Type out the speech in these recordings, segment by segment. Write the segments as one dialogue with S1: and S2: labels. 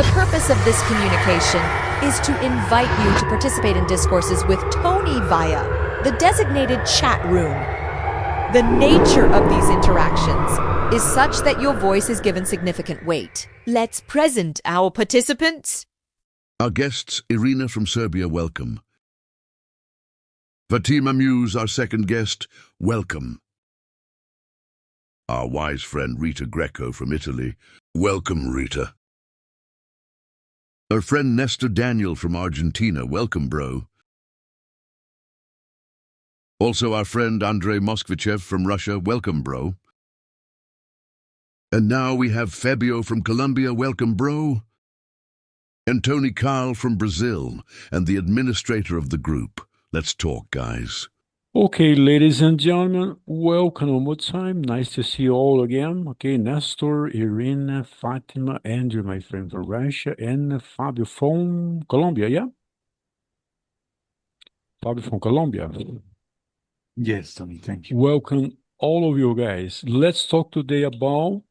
S1: The purpose of this communication is to invite you to participate in discourses with Tony via the designated chat room. The nature of these interactions is such that your voice is given significant weight. Let's present our participants.
S2: Our guests, Irina from Serbia, welcome. Fatima Muse, our second guest, welcome. Our wise friend Rita Greco from Italy, welcome Rita. Our friend Nestor Daniel from Argentina, welcome bro. Also our friend Andrei Moskvichev from Russia, welcome bro. And now we have Fabio from Colombia, welcome bro. And Tony Carl from Brazil, and the administrator of the group. Let's talk, guys.
S3: Okay, ladies and gentlemen, welcome one more time. Nice to see you all again. Okay, Nestor, Irina, Fatima, Andrew, my friend from Russia, and Fabio from Colombia, yeah? Fabio from Colombia.
S4: Yes, Tony, thank you.
S3: Welcome all of you guys. Let's talk today about,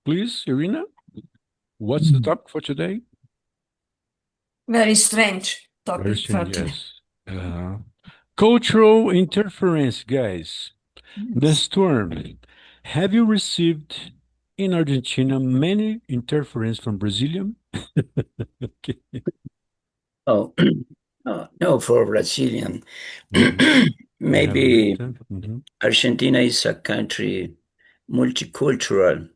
S3: please, Irina, what's the topic for today?
S5: Very strange
S3: Very
S5: topic for
S3: strange,
S5: today.
S3: yes. Cultural interference, guys. Nestor, have you received in Argentina many interference from Brazilian? Okay.
S6: Oh, no, for Brazilian.
S3: Mhm.
S6: Maybe
S3: Mhm.
S6: Argentina is a country multicultural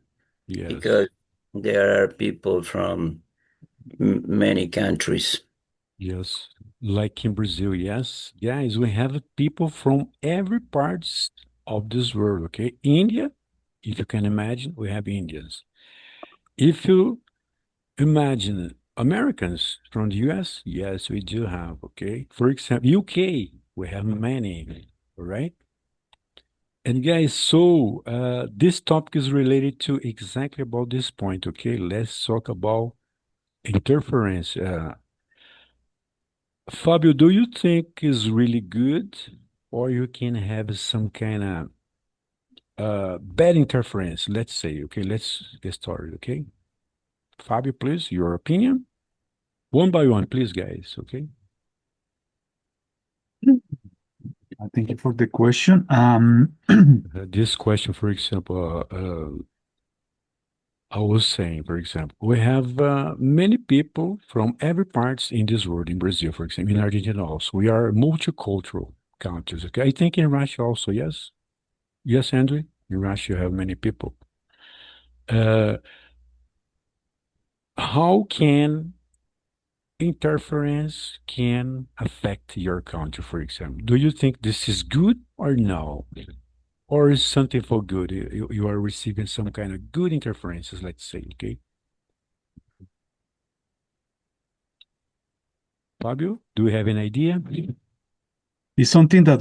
S3: Yes.
S6: because there are people from many countries.
S3: Yes, like in Brazil, yes. Guys, we have people from every parts of this world, okay? India, if you can imagine, we have Indians. If you imagine Americans from the US, yes, we do have, okay? For example, UK, we have many, all right? And guys, so this topic is related to exactly about this point, okay? Let's talk about interference. Fabio, do you think is really good, or you can have some kind of bad interference? Let's say, okay, let's get started, okay? Fabio, please, your opinion. One by one, please, guys, okay?
S4: Thank you for the question.
S3: This question, for example, I was saying, for example, we have many people from every parts in this world, in Brazil, for example, in Argentina also. We are multicultural countries, okay? I think in Russia also, yes? Yes, Andrew? In Russia, you have many people. How can interference can affect your country, for example? Do you think this is good or no? Or is something for good? You are receiving some kind of good interferences, let's say, okay? Fabio, do you have an idea?
S4: It's something that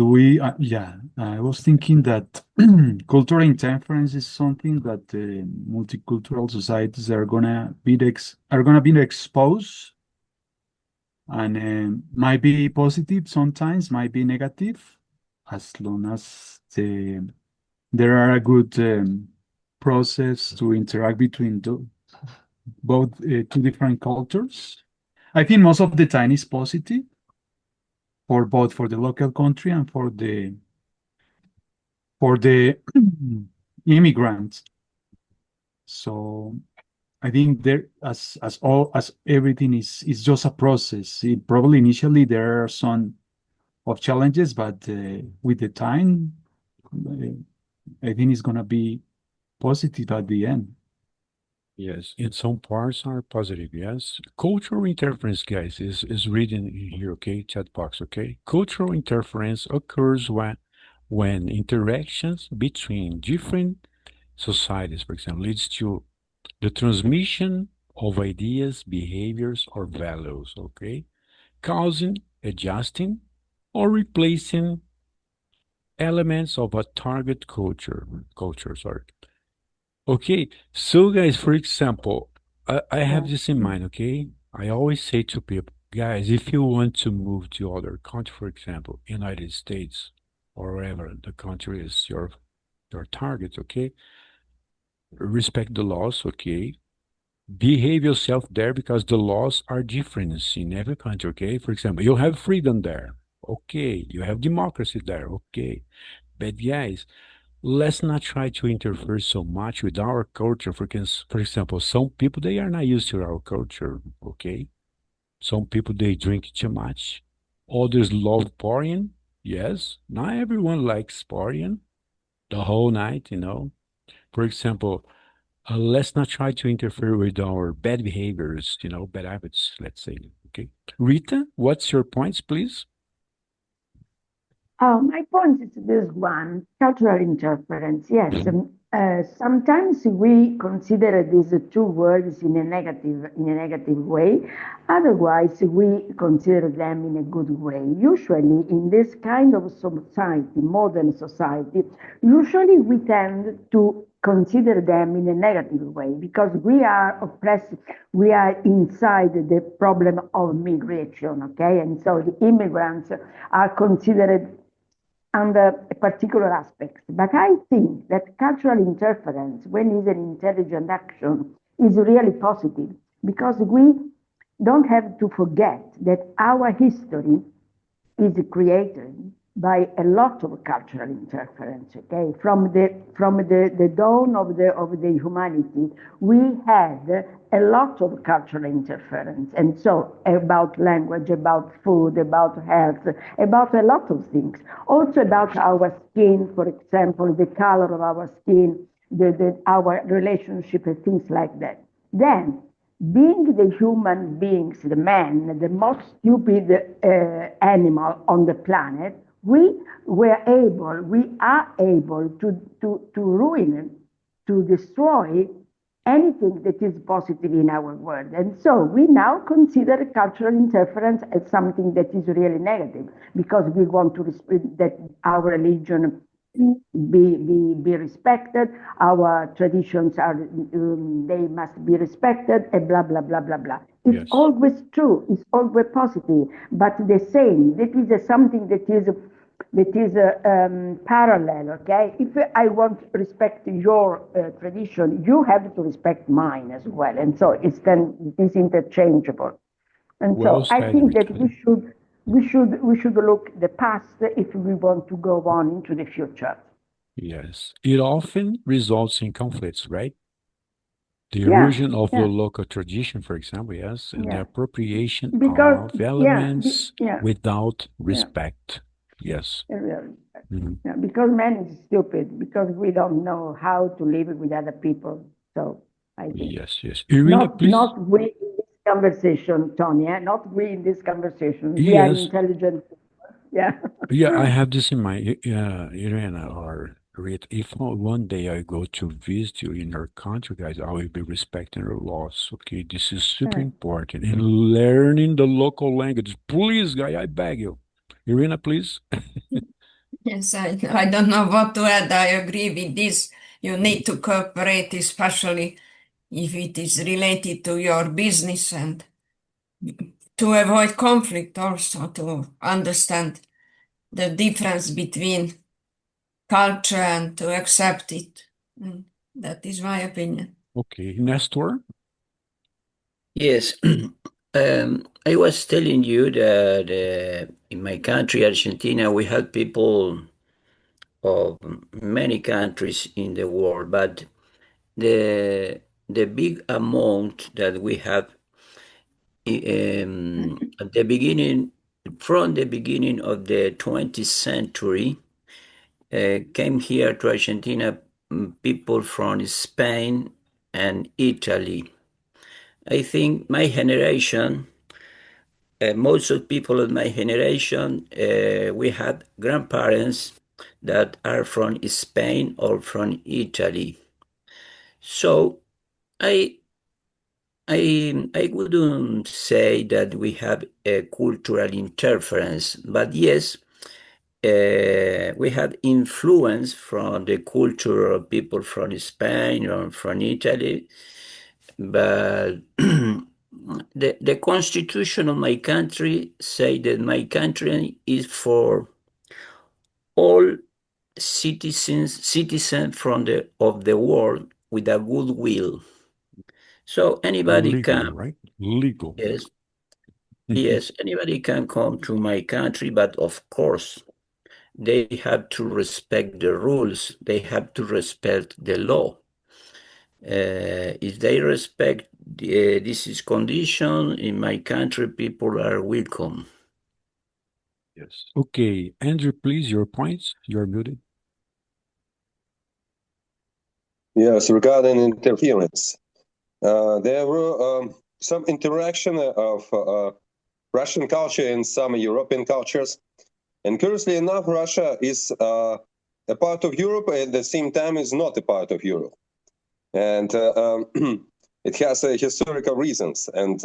S4: I was thinking that cultural interference is something that multicultural societies are gonna be exposed, and might be positive sometimes, might be negative, as long as there are a good process to interact between both two different cultures. I think most of the time is positive for both for the local country and for the immigrants. So I think there as everything is just a process. Probably initially there are some of challenges, but with the time, I think it's gonna be positive at the end.
S3: Yes, in some parts are positive, yes. Cultural interference, guys, is written in here, okay? Chat box, okay? Cultural interference occurs when interactions between different societies, for example, leads to the transmission of ideas, behaviors, or values, okay? Causing, adjusting, or replacing elements of a target culture, sorry. Okay, so guys, for example, I have this in mind, okay? I always say to people, guys, if you want to move to other country, for example, United States or wherever the country is your target, okay? Respect the laws, okay? behave yourself there because the laws are different in every country, okay? For example, you have freedom there. Okay. You have democracy there. Okay. But guys, let's not try to interfere so much with our culture. For example, some people, they are not used to our culture, okay? Some people, they drink too much. Others love partying. Yes, not everyone likes partying the whole night, you know. For example, let's not try to interfere with our bad behaviors, you know, bad habits, let's say. Okay. Rita, what's your points, please?
S7: My point is this one, cultural interference. Yes, sometimes we consider these two words in a negative way. Otherwise, we consider them in a good way. Usually, in this kind of society, modern society, usually we tend to consider them in a negative way because we are oppressed, we are inside the problem of migration, okay? And so the immigrants are considered under a particular aspect. But I think that cultural interference, when it's an intelligent action, is really positive because we don't have to forget that our history is created by a lot of cultural interference. Okay, from the dawn of the humanity, we had a lot of cultural interference, and so about language, about food, about health, about a lot of things. Also about our skin, for example, the color of our skin, our relationship, and things like that. Then being the human beings, the man, the most stupid animal on the planet, we are able to ruin, to destroy anything that is positive in our world. And so we now consider cultural interference as something that is really negative because we want to that our religion be respected, our traditions are they must be respected, and blah blah blah blah blah. It's
S3: Yes.
S7: always true, it's always positive, but the same, that is something that is parallel, okay? If I want to respect your tradition, you have to respect mine as well, and so it's interchangeable. And
S3: Well
S7: so I
S3: said,
S7: think that
S3: Rita.
S7: we should look the past if we want to go on into the future.
S3: Yes. It often results in conflicts, right? The
S7: Yeah,
S3: erosion of the
S7: yeah,
S3: local tradition, for example, yes, and the
S7: yeah.
S3: appropriation
S7: Because
S3: of
S7: yeah,
S3: elements
S7: yeah,
S3: without
S7: yeah.
S3: respect. Yes.
S7: Really.
S3: Mhm.
S7: Yeah, because man is stupid, because we don't know how to live with other people. So I think
S3: Yes, yes. Irina,
S7: not
S3: please.
S7: not we in this conversation, Tony. Not we in this conversation. We are
S3: Yes.
S7: intelligent people. Yeah.
S3: Yeah, I have this in mind, Irina or Rit. If one day I go to visit you in your country, guys, I will be respecting your laws. Okay, this is super
S7: Yeah.
S3: important. And learning the local language. Please, guy, I beg you. Irina, please.
S5: Yes, I don't know what to add. I agree with this. You need to cooperate, especially if it is related to your business and to avoid conflict, also to understand the difference between culture and to accept it. Mm, that is my opinion.
S3: Okay, Nestor.
S6: Yes. I was telling you that in my country, Argentina, we have people of many countries in the world, but the big amount that we have at the beginning, from the beginning of the 20th century, came here to Argentina people from Spain and Italy. I think my generation, most of people of my generation, we had grandparents that are from Spain or from Italy. So I I wouldn't say that we have a cultural interference, but yes, we have influence from the culture of people from Spain or from Italy, but the constitution of my country say that my country is for all citizens from the of the world with a goodwill. So anybody
S3: Legal,
S6: can,
S3: right? Legal.
S6: yes, yes, anybody can come to my country, but of course, they have to respect the rules. They have to respect the law. If they respect this is condition in my country, people are welcome.
S3: Yes. Okay, Andrew, please, your points. You're muted.
S8: Yes, regarding interference, there were some interaction of Russian culture and some European cultures. And curiously enough, Russia is a part of Europe, at the same time is not a part of Europe. And it has historical reasons. And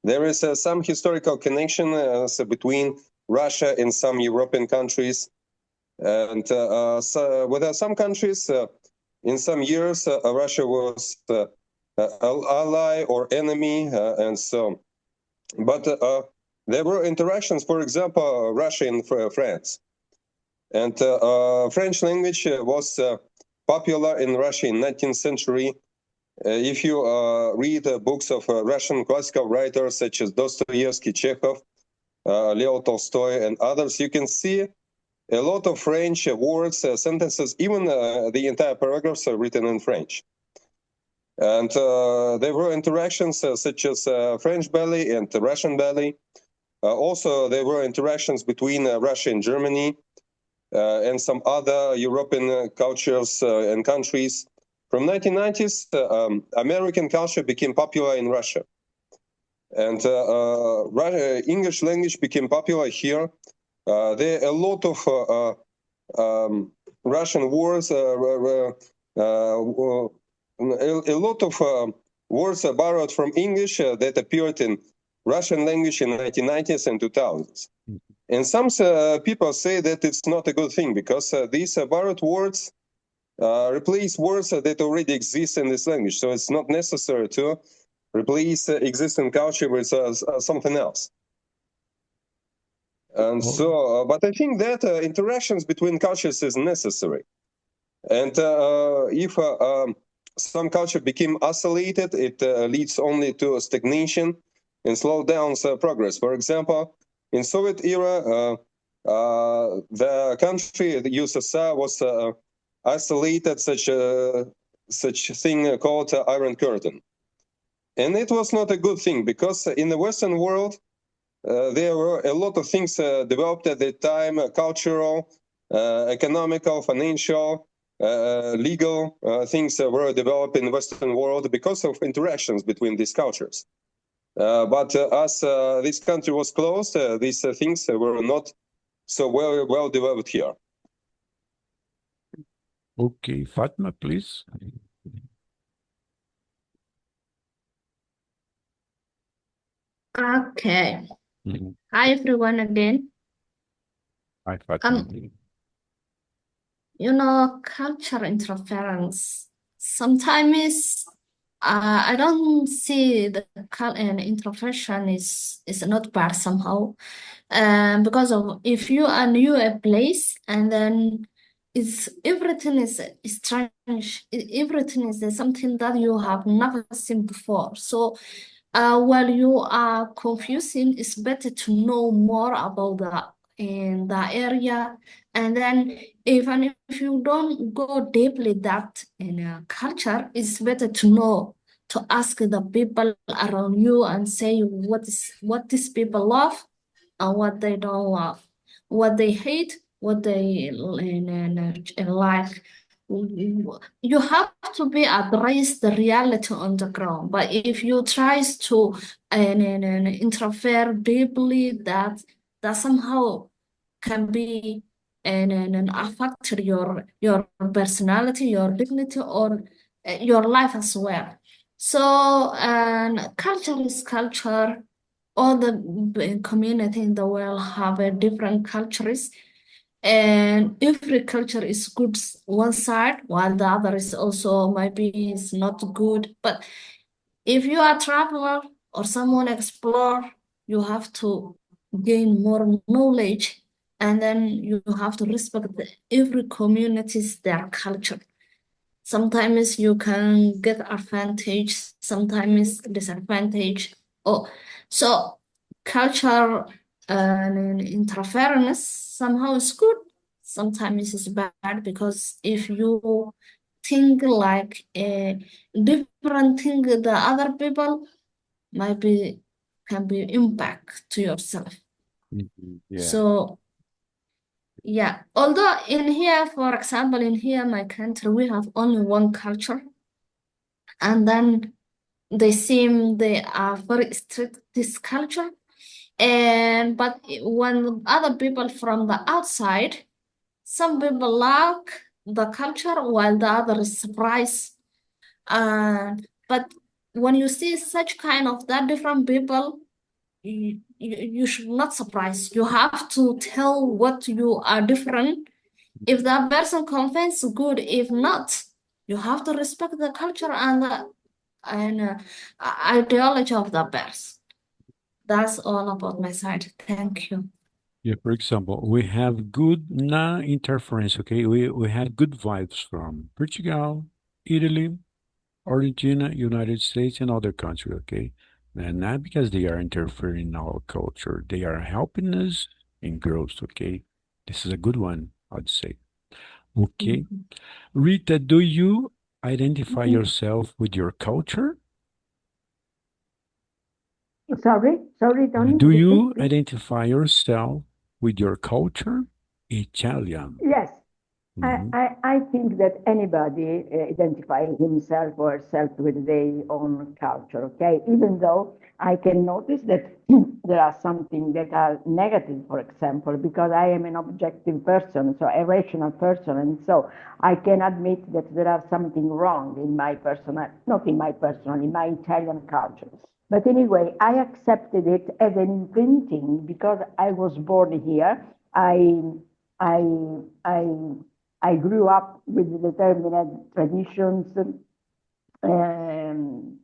S8: there is some historical connection between Russia and some European countries. And so with some countries, in some years, Russia was ally or enemy, and so. But there were interactions, for example, Russia and France. And French language was popular in Russia in 19th century. If you read books of Russian classical writers such as Dostoevsky, Chekhov, Leo Tolstoy, and others, you can see a lot of French words, sentences, even the entire paragraphs are written in French. And there were interactions such as French Ballet and Russian Ballet. Also, there were interactions between Russia and Germany and some other European cultures and countries. From 1990s, American culture became popular in Russia. And English language became popular here. There are a lot of Russian words, a lot of words are borrowed from English that appeared in Russian language in the 1990s and 2000s. And some people say that it's not a good thing because these borrowed words replace words that already exist in this language. So it's not necessary to replace existing culture with something else. And so, but I think that interactions between cultures is necessary. And if some culture became isolated, it leads only to stagnation and slow down progress. For example, in Soviet era, the country, the USSR, was isolated, such thing called Iron Curtain. And it was not a good thing because in the Western world, there were a lot of things developed at the time, cultural, economical, financial, legal things were developed in the Western world because of interactions between these cultures. But as this country was closed, these things were not so well developed here.
S3: Okay, Fatma, please.
S9: Okay.
S3: Mhm.
S9: Hi everyone again.
S3: Hi, Fatma.
S9: Culture interference. Sometimes I don't see the intervention is not bad somehow. Because of if you are new a place and then everything is strange. Everything is something that you have never seen before. So while you are confusing, it's better to know more about the area, and then even if you don't go deeply that in a culture, it's better to know to ask the people around you and say what these people love and what they don't love, what they hate, what they like. You have to be address the reality on the ground. But if you try to interfere deeply, that somehow can be and affect your personality, your dignity, or your life as well. So, and culture is culture. All the community in the world have a different cultures, and every culture is good one side, while the other is also maybe is not good. But if you are a traveler or someone explore, you have to gain more knowledge, and then you have to respect every community's their culture. Sometimes you can get advantage, sometimes disadvantage. Oh, so culture interference somehow is good, sometimes it's bad, because if you think like a different thing the other people might be can be impact to yourself.
S3: Yeah.
S9: So yeah, although in here, for example, in here, my country, we have only one culture, and then they are very strict this culture. And but when other people from the outside, some people like the culture while the other is surprised. But when you see such kind of that different people, you should not surprise. You have to tell what you are different. If that person convinces, good. If not, you have to respect the culture and the ideology of the person. That's all about my side. Thank you.
S3: Yeah, for example, we have good non-interference, okay? We had good vibes from Portugal, Italy, Argentina, United States, and other countries, okay? And not because they are interfering in our culture, they are helping us in growth, okay? This is a good one, I'd say. Okay.
S9: Mhm.
S3: Rita, do you identify yourself with your culture?
S7: Sorry, Tony.
S3: Do
S7: Repeat,
S3: you
S7: please.
S3: identify yourself with your culture? Italian.
S7: Yes.
S3: Mhm.
S7: I think that anybody identify himself or herself with their own culture, okay? Even though I can notice that there are something that are negative, for example, because I am an objective person, so a rational person, and so I can admit that there are something wrong in my personal, not in my personal, in my Italian culture. But anyway, I accepted it as an imprinting because I was born here. I, I, I grew up with determined traditions, um,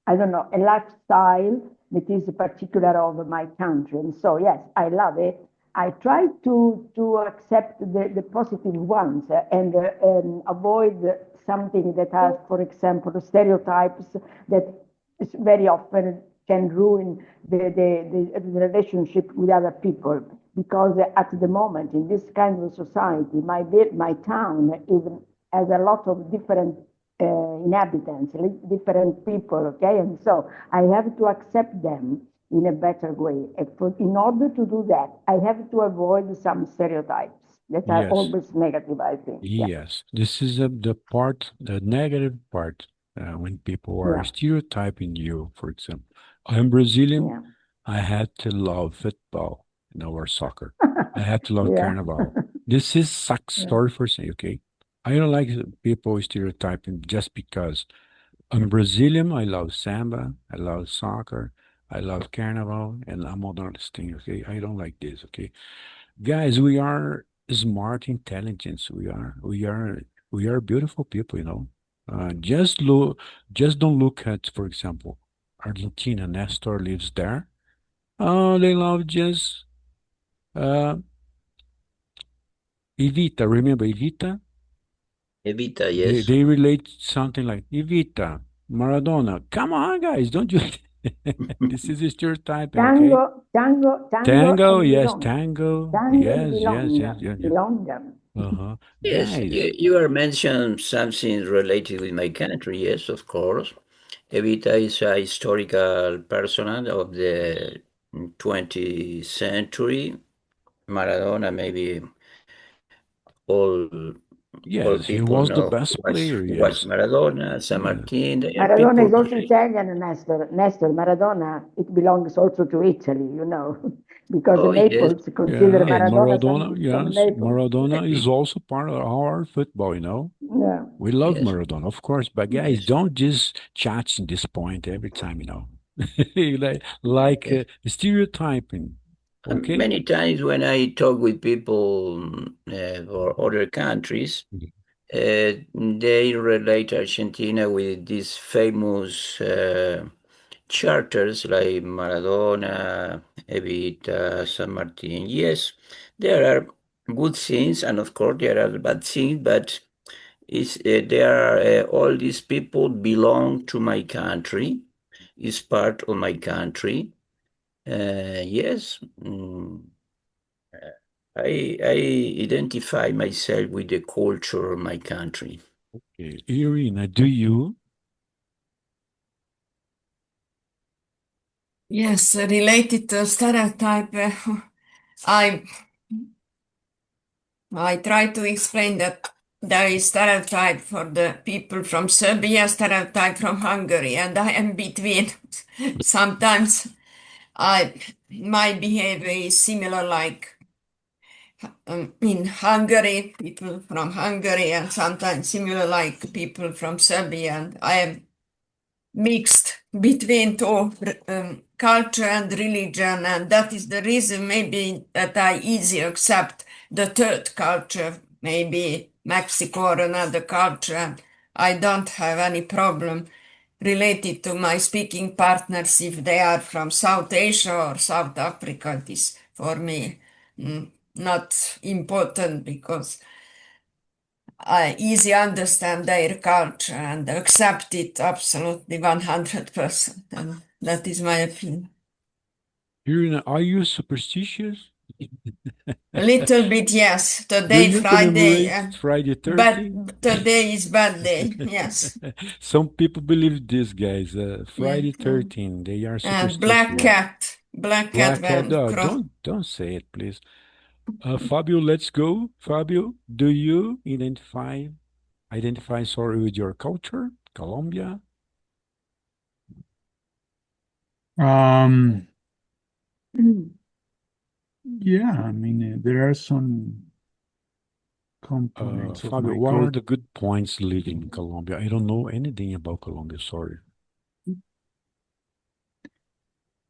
S7: I don't know, a lifestyle that is particular of my country. And so, yes, I love it. I try to accept the positive ones and avoid something that has, for example, stereotypes that very often can ruin the relationship with other people. Because at the moment, in this kind of society, my town even has a lot of different inhabitants, different people, okay? And so I have to accept them in a better way. In order to do that, I have to avoid some stereotypes that are
S3: Yes.
S7: always negative, I think. Yeah.
S3: Yes. This is the part, the negative part, when people are
S7: Yeah.
S3: stereotyping you, for example. I'm Brazilian.
S7: Yeah.
S3: I had to love football, or soccer. I had to love
S7: Yeah.
S3: carnival. This is sucks
S7: Yeah.
S3: story for say, okay? I don't like people stereotyping just because I'm Brazilian. I love samba. I love soccer. I love carnival, and I'm all this thing, okay? I don't like this, okay? Guys, we are smart intelligence. We are beautiful people, just don't look at, for example, Argentina. Nestor lives there. Oh, they love just uh Evita. Remember Evita?
S6: Evita,
S3: They
S6: yes.
S3: they relate something like Evita, Maradona. Come on, guys, don't you? This is a stereotyping, okay?
S7: Tango,
S3: Tango,
S7: and
S3: yes,
S7: belong.
S3: tango.
S7: Tango and
S3: Yes, yes,
S7: belong.
S3: yes, yes, yes.
S7: Belong.
S3: Uh-huh.
S6: Yes,
S3: Guys,
S6: you are mentioning something related with my country. Yes, of course. Evita is a historical person of the 20th century. Maradona, maybe all all
S3: yes, he
S6: people
S3: was the
S6: know
S3: best player,
S6: who was
S3: yes.
S6: Maradona, San
S3: Yeah.
S6: Martin. They are
S7: Maradona
S6: people
S7: is also
S6: very.
S7: Italian, Nestor. Nestor, Maradona, it belongs also to Italy, because
S6: Oh yes,
S7: Naples consider
S3: Yeah,
S7: Maradona
S3: Maradona,
S7: from
S3: yes.
S7: Naples.
S3: Maradona is also part of our football.
S7: Yeah.
S3: We love
S6: yes,
S3: Maradona, of course, but guys,
S6: yes,
S3: don't just chat in this point every time. Like
S6: yes.
S3: stereotyping,
S6: And
S3: okay?
S6: many times when I talk with people or other countries,
S3: Mhm.
S6: they relate Argentina with these famous charters like Maradona, Evita, San Martin. Yes, there are good things, and of course there are bad things, but All these people belong to my country, is part of my country. Yes, I identify myself with the culture of my country.
S3: Okay, Irina, do you?
S5: Yes, related to stereotype, I try to explain that there is stereotype for the people from Serbia, stereotype from Hungary, and I am between. Sometimes my behavior is similar, like in Hungary, people from Hungary, and sometimes similar like people from Serbia, and I am mixed between two culture and religion, and that is the reason maybe that I easily accept the third culture, maybe Mexico or another culture. And I don't have any problem related to my speaking partners if they are from South Asia or South Africa. It is for me not important because I easily understand their culture and accept it absolutely 100%. And that is my opinion.
S3: Irina, are you superstitious?
S5: A little bit, yes.
S3: Do
S5: Today,
S3: you
S5: Friday,
S3: commemorate Friday
S5: but
S3: 13th?
S5: today is bad day, yes.
S3: Some people believe this, guys.
S5: Yeah.
S3: Friday 13th, they are
S5: And black
S3: superstitious.
S5: cat, black cat
S3: Black cat,
S5: when cross.
S3: don't say it, please. Fabio, let's go. Fabio, do you identify, sorry, with your culture, Colombia?
S4: Yeah, I mean, there are some components of
S3: Fabio,
S4: my
S3: what are
S4: culture.
S3: the good points living in Colombia? I don't know anything about Colombia, sorry.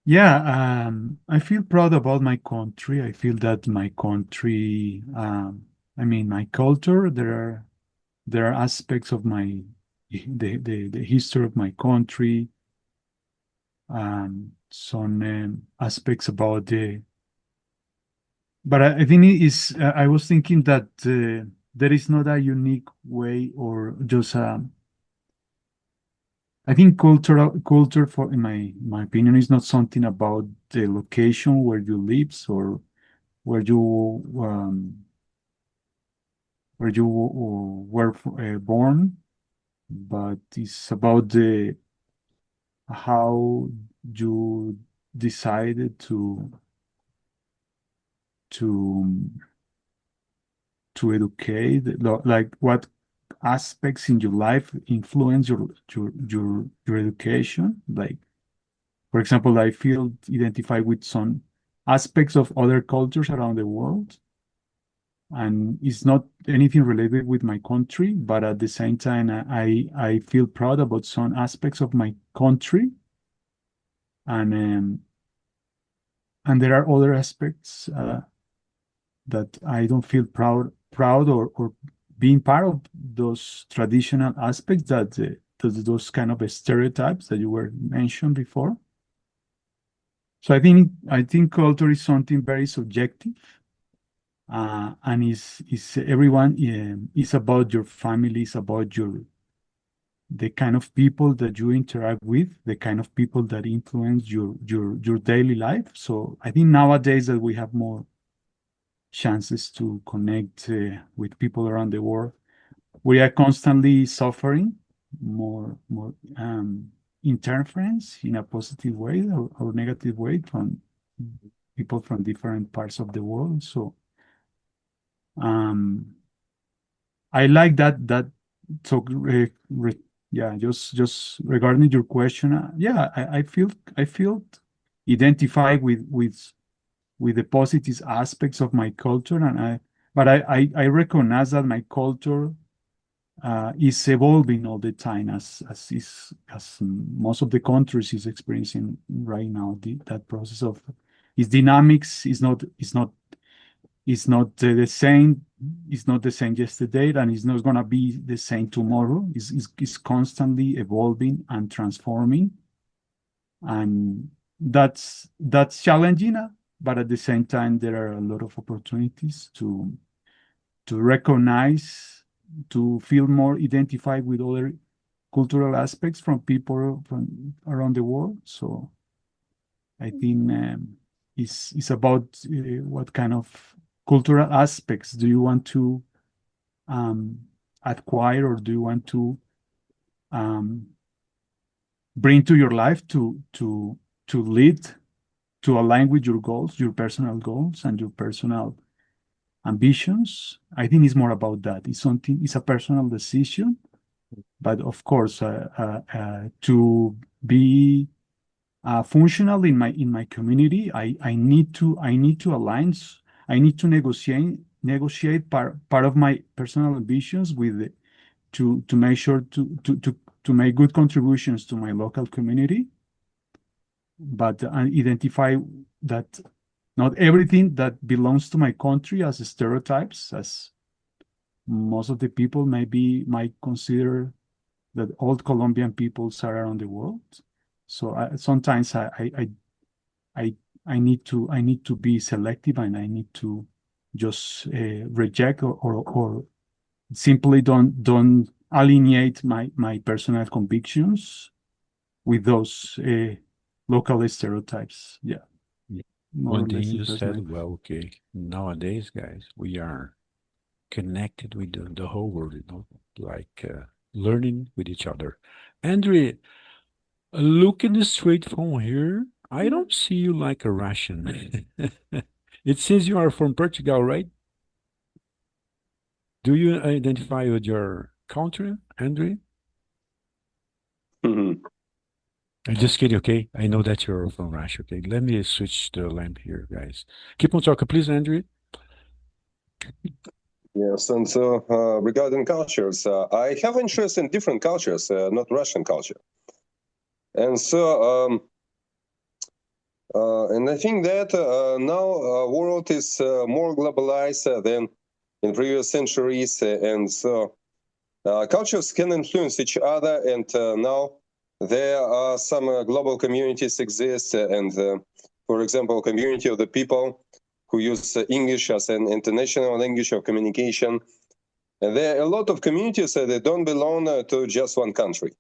S4: Yeah, I feel proud about my country. I feel that my country, I mean, my culture, there are aspects of the history of my country, some aspects about but I think it is, I was thinking that there is not a unique way or just I think culture for in my opinion is not something about the location where you live or where you were born, but it's about the how you decided to to educate, like what aspects in your life influence your education. Like, for example, I feel identified with some aspects of other cultures around the world, and it's not anything related with my country, but at the same time, I feel proud about some aspects of my country, and there are other aspects that I don't feel proud or being part of those traditional aspects those kind of stereotypes that you were mentioned before. So I think culture is something very subjective, and is everyone is about your family, is about the kind of people that you interact with, the kind of people that influence your daily life. So I think nowadays that we have more chances to connect with people around the world, we are constantly suffering more interference in a positive way or negative way from people from different parts of the world. So I like that. So yeah, just regarding your question, yeah, I feel identified with the positive aspects of my culture, but I recognize that my culture is evolving all the time, as most of the countries is experiencing right now. That process of its dynamics is not the same. It's not the same yesterday, and it's not gonna be the same tomorrow. It's constantly evolving and transforming, and that's challenging. But at the same time, there are a lot of opportunities to recognize to feel more identified with other cultural aspects from people from around the world. So I think it's about what kind of cultural aspects do you want to acquire, or do you want to bring to your life to lead, to align with your goals, your personal goals and your personal ambitions. I think it's more about that. It's a personal decision, but of course, to be functional in my community, I need to align. I need to negotiate part of my personal ambitions with to make sure to make good contributions to my local community, but identify that not everything that belongs to my country as stereotypes, as most of the people might consider that all Colombian peoples are around the world. So sometimes I need to be selective, and I need to just reject or simply don't alienate my personal convictions with those local stereotypes. Yeah. More or
S3: One thing
S4: less,
S3: you
S4: that's
S3: said, well, okay, nowadays, guys, we are connected with the whole world, you know, like learning with each other. Andre, looking straight from here, I don't see you like a Russian. It seems you are from Portugal, right? Do you identify with your country, Andre?
S8: Mhm.
S3: I'm just kidding, okay? I know that you're from Russia, okay? Let me switch the lamp here, guys. Keep on talking, please, Andre.
S8: Yes, and so regarding cultures, I have interest in different cultures, not Russian culture. And so, and I think that now world is more globalized than in previous centuries, and so cultures can influence each other. And now there are some global communities exist, and for example, community of the people who use English as an international language of communication. And there are a lot of communities that don't belong to just one country.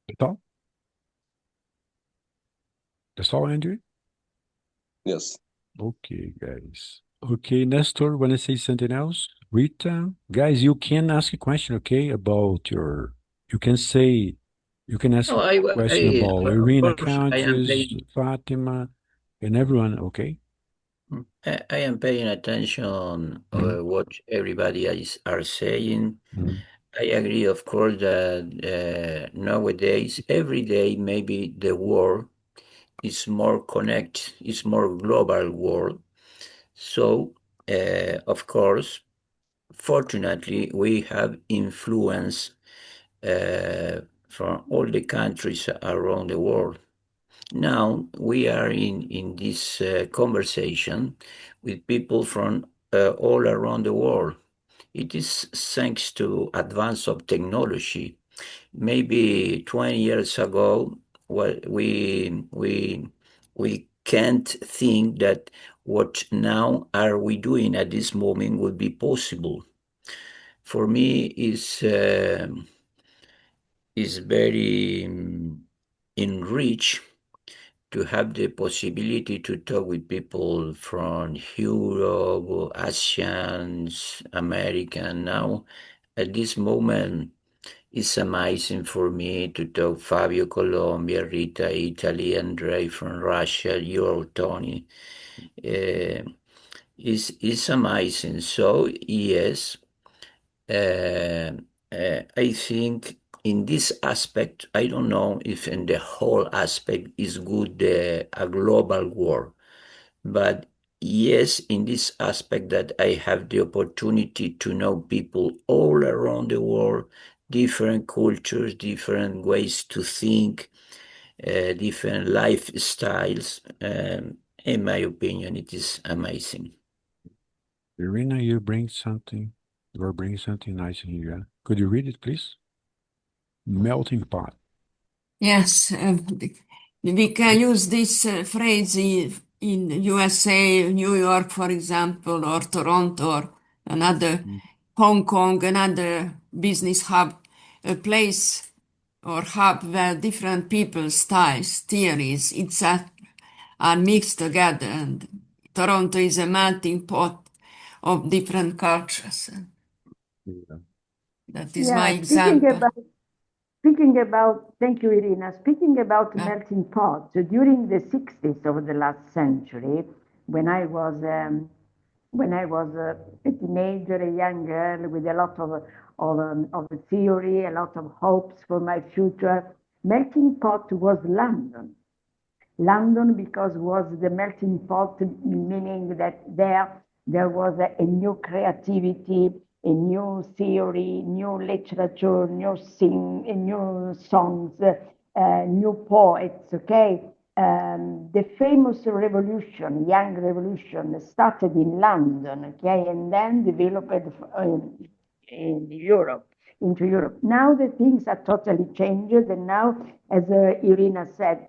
S3: That's all? That's all, Andre?
S8: Yes.
S3: Okay, guys. Okay, Nestor, want to say something else? Rita, guys, you can ask a question, okay, about you can say, you can ask
S6: No,
S3: a question about
S6: of
S3: Irina
S6: course,
S3: Countess, Fatima, and everyone, okay?
S6: I am paying attention what everybody are saying.
S3: Mhm.
S6: I agree, of course, that nowadays, every day, maybe the world is more connected, it's more global world. So, of course, fortunately, we have influence from all the countries around the world. Now we are in this conversation with people from all around the world. It is thanks to advance of technology. Maybe 20 years ago, what we can't think that what now are we doing at this moment would be possible. For me, is very enriched to have the possibility to talk with people from Europe, Asians, American. Now, at this moment, it's amazing for me to talk Fabio, Colombia, Rita, Italy, Andre from Russia, you, Tony. It's amazing. So, yes, I think in this aspect, I don't know if in the whole aspect is good a global war, but yes, in this aspect that I have the opportunity to know people all around the world, different cultures, different ways to think, different lifestyles. In my opinion, it is amazing.
S3: Irina, you bring something, you are bringing something nice in here. Yeah? Could you read it, please? Melting pot.
S5: Yes, we can use this phrase in USA, New York, for example, or Toronto, or another Hong Kong, another business hub, a place or hub where different people's styles, theories, etc., are mixed together. And Toronto is a melting pot of different cultures.
S3: Yeah.
S5: That is my
S7: speaking
S5: example.
S7: about, thank you, Irina. Speaking about
S5: Yeah.
S7: melting pot, during the 60s of the last century, when I was a teenager, a young girl with a lot of theory, a lot of hopes for my future, melting pot was London. London because was the melting pot, meaning that there was a new creativity, a new theory, new literature, new songs, new poets. Okay, the famous revolution, young revolution, started in London. Okay, and then developed in Europe. Into Europe. Now the things are totally changed, and now, as Irina said,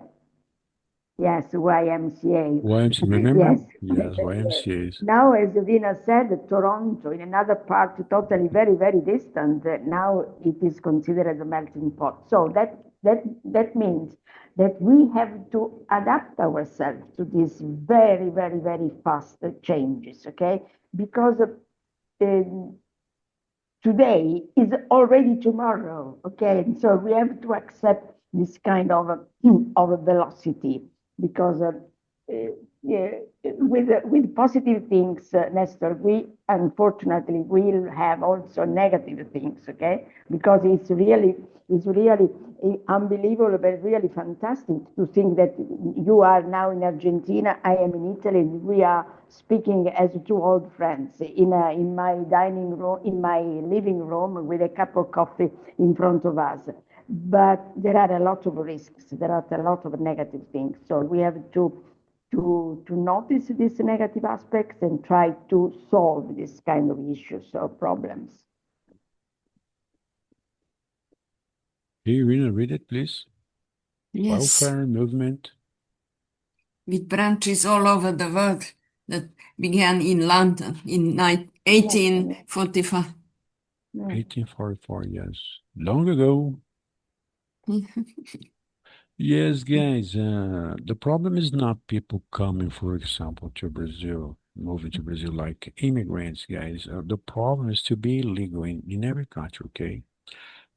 S7: yes, YMCA.
S3: YMCA, remember?
S7: Yes.
S3: Yes, YMCA's.
S7: Now, as Vina said, Toronto, in another part, totally very, very distant, now it is considered a melting pot. So that means that we have to adapt ourselves to these very, very, very fast changes, okay? Because today is already tomorrow, okay? And so we have to accept this kind of a velocity because yeah, with positive things, Nestor, we unfortunately will have also negative things, okay? Because it's really unbelievable, but really fantastic to think that you are now in Argentina, I am in Italy, and we are speaking as two old friends in my dining room, in my living room, with a cup of coffee in front of us. But there are a lot of risks. There are a lot of negative things. So we have to notice these negative aspects and try to solve this kind of issues or problems.
S3: Hey, Irina, read it, please.
S5: Yes,
S3: Welfare movement.
S5: with branches all over the world that began in London in 1845.
S3: 1844, yes. Long ago. Yes, guys, the problem is not people coming, for example, to Brazil, moving to Brazil like immigrants, guys. The problem is to be legal in every country, okay?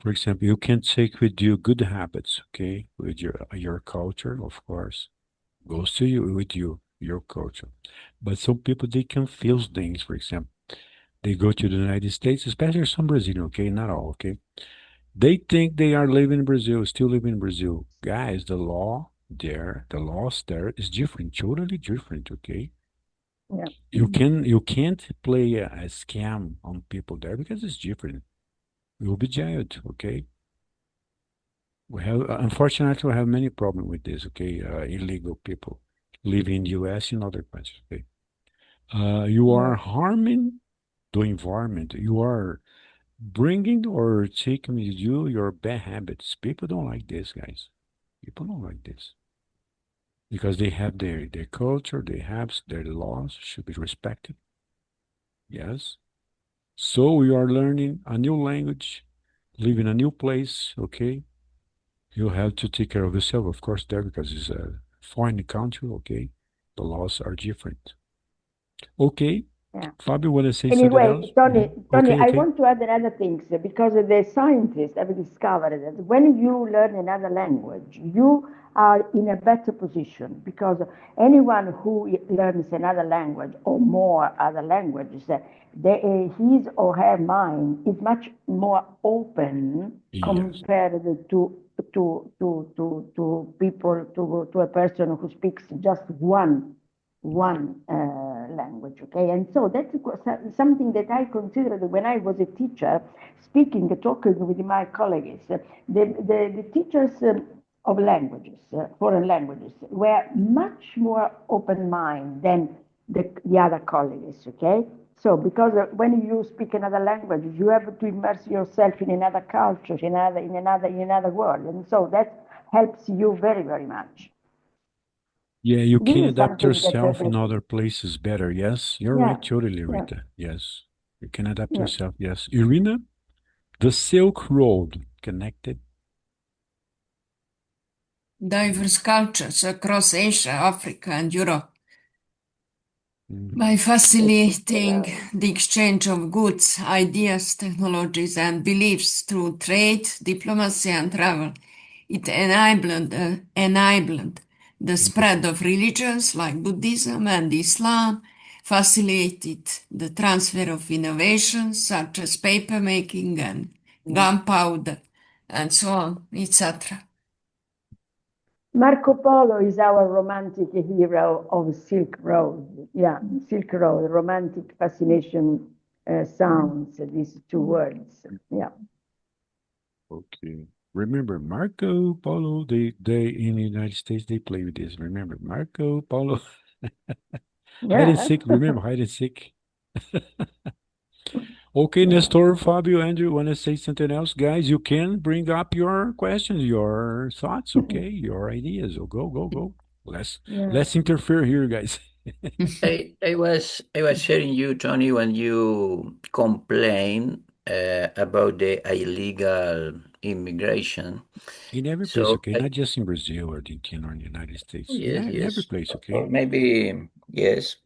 S3: For example, you can take with you good habits, okay, with your culture, of course, goes to you with you, your culture. But some people they confuse things. For example, they go to the United States, especially some Brazilian, okay, not all, okay. They think they are living in Brazil, still living in Brazil. Guys, the laws there is different, totally different, okay.
S7: Yeah.
S3: You can't play a scam on people there because it's different. You'll be jailed, okay. We have, unfortunately, we have many problems with this, okay? Illegal people living in the US and other countries, okay? You are harming the environment. You are bringing or taking with you your bad habits. People don't like this, guys. People don't like this because they have their culture, they have their laws should be respected. Yes. So we are learning a new language, live in a new place, okay? You have to take care of yourself, of course, there because it's a foreign country, okay? The laws are different. Okay.
S7: Yeah.
S3: Fabio, want to say something else?
S7: Anyway, Tony,
S3: Okay,
S7: I
S3: okay.
S7: want to add another thing because the scientists have discovered that when you learn another language, you are in a better position because anyone who learns another language or more other languages, his or her mind is much more open
S3: Yes.
S7: compared to people to a person who speaks just one language, okay? And so that's something that I considered when I was a teacher, talking with my colleagues. The teachers of languages, foreign languages, were much more open-minded than the other colleagues, okay? So because when you speak another language, you have to immerse yourself in another culture, in another world, and so that helps you very, very much.
S3: Yeah, you
S7: This
S3: can
S7: is
S3: adapt
S7: something that
S3: yourself in other places better. Yes, you're
S7: yeah,
S3: right, totally,
S7: yeah,
S3: Rita. Yes, you can adapt
S7: yeah.
S3: yourself. Yes. Irina, the Silk Road connected.
S5: Diverse cultures across Asia, Africa, and Europe.
S3: Mm,
S5: By facilitating the exchange of goods, ideas, technologies, and beliefs through trade, diplomacy, and travel, it enabled the spread of religions like Buddhism and Islam, facilitated the transfer of innovations such as paper making and gunpowder, and so on, etc.
S7: Marco Polo is our romantic hero of Silk Road. Yeah, Silk Road, romantic fascination sounds, these two words. Yeah.
S3: Okay. Remember Marco Polo? They in the United States they play with this. Remember Marco Polo? Hide and
S7: Yeah.
S3: seek. Remember hide and seek. Okay, Nestor, Fabio, Andrew, want to say something else? Guys, you can bring up your questions, your thoughts, okay, your ideas. Oh, go. Let's
S7: Yeah.
S3: let's interfere here, guys.
S6: I was hearing you, Tony, when you complain about the illegal immigration.
S3: In every place,
S6: So
S3: okay, not just in Brazil, Argentina, or in the United States.
S6: yes,
S3: In every
S6: yes,
S3: place,
S6: or
S3: okay.
S6: maybe yes,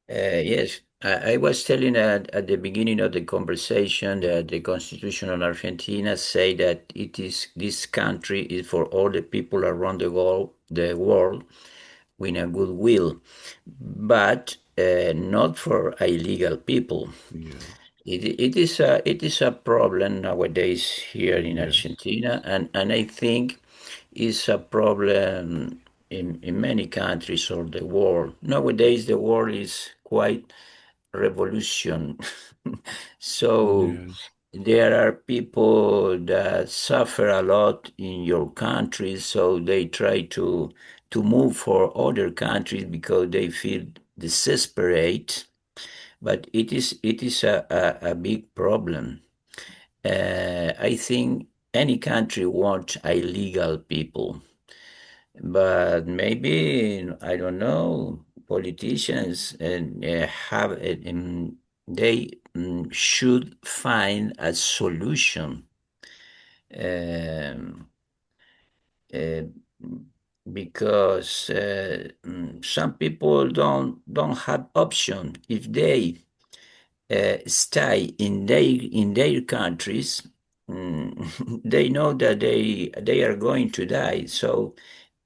S6: yes. I was telling at the beginning of the conversation that the Constitution of Argentina say that it is this country is for all the people around the world with a goodwill, but not for illegal people.
S3: Yes,
S6: It is a problem nowadays here in
S3: yes,
S6: Argentina, and I think it's a problem in many countries of the world. Nowadays, the world is quite revolution. So
S3: yes,
S6: there are people that suffer a lot in your country, so they try to move for other countries because they feel desperate. But it is a big problem. I think any country wants illegal people, but maybe I don't know. Politicians have they should find a solution, um, uh, because some people don't have option if they stay in their countries. They know that they are going to die. So,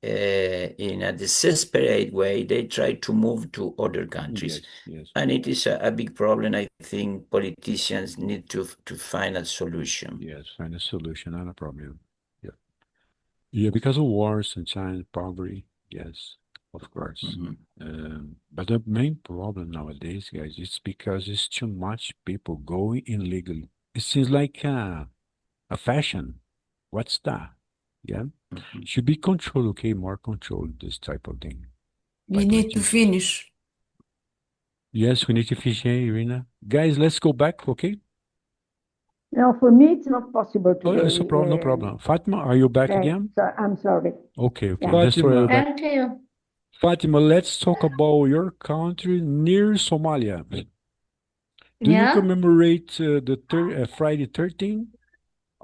S6: in a desperate way, they try to move to other countries,
S3: yes.
S6: and it is a big problem. I think politicians need to find a solution.
S3: Yes, find a solution, not a problem. Yeah. Yeah, because of wars, sunshine, poverty. Yes, of course.
S6: Mhm.
S3: But the main problem nowadays, guys, is because it's too much people going illegally. It seems like a fashion. What's that? Yeah.
S6: Mhm.
S3: Should be controlled, okay? More control, this type of thing by
S5: We need to
S3: politicians.
S5: finish.
S3: Yes, we need to finish here, Irina. Guys, let's go back, okay?
S7: No, for me, it's not possible
S3: Oh, it's a
S7: today.
S3: problem, no problem. Fatima, are you back
S7: Okay,
S3: again?
S7: so I'm sorry.
S3: Okay.
S7: Yeah.
S3: Let's throw
S4: Fatima,
S3: it back.
S9: Thank you.
S3: Fatima, let's talk about your country near Somalia. Do you
S9: Yeah.
S3: commemorate the Friday 13th?